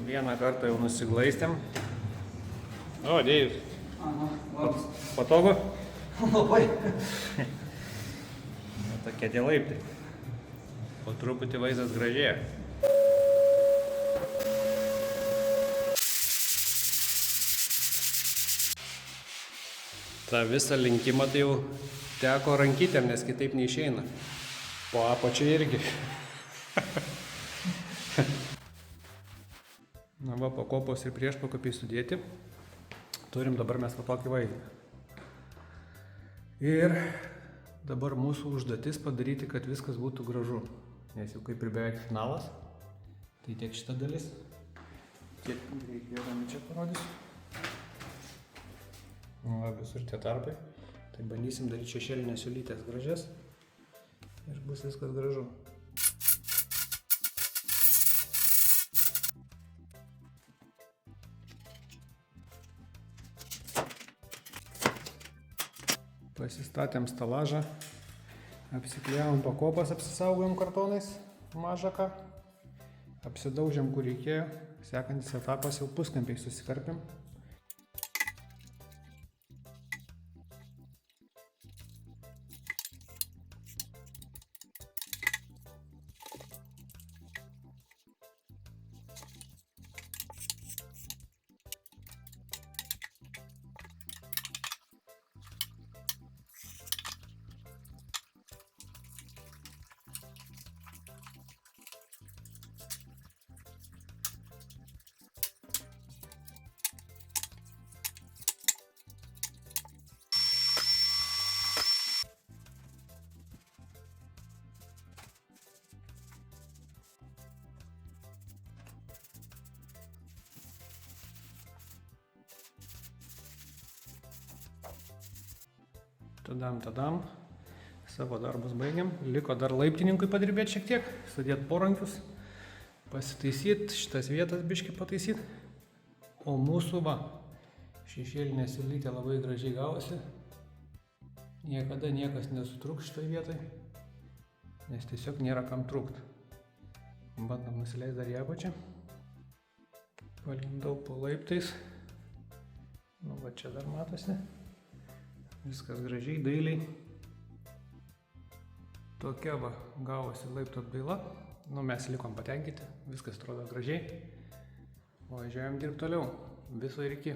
Vieną kartą jau nusiglaistėm. O, Dėjus. Aha, labas. Patogu? Labai. Tokie tie laiptai. Po truputį vaizdas gražėja. Ta visą linkimą tai jau teko rankytėm, nes kitaip neišeina. Po apačią irgi. Na va, pakopos ir prieš pakopiai sudėti. Turim dabar mes va tokį vaizdą. Ir dabar mūsų užduotis padaryti, kad viskas būtų gražu. Nes jau kaip ir beveik finalas. Tai tiek šita dalis. Tiek reikėdami čia parodysiu. Va, visur tie tarpai. Tai bandysim daryti šešėlinės siulytės gražias. Ir bus viskas gražu. Pasistatėm stalažą. Apsiklijavom pakopas, apsisaugojom kartonais mažą ką. Apsidaužėm kur reikėjo. Sekantis etapas jau puskampiai susikarpėm. Tadam. Savo darbus baigiam. Liko dar laiptininkui padirbėti šiek tiek. Sudėti porankius. Pasitaisyti. Šitas vietas biškį pataisyti. O mūsų va. Šešėlinė siulytė labai gražiai gavosi. Niekada niekas nesutruks šitoj vietoj. Nes tiesiog nėra kam trukt. Bandom nusileis dar į apačią. Palindau po laiptais. Nu va čia dar matosi. Viskas gražiai, dailiai. Tokia va gavosi laiptų apdaila. Nu, mes likom patenkinti. Viskas atrodo gražiai. Važiuojam dirbti toliau. Viso ir iki.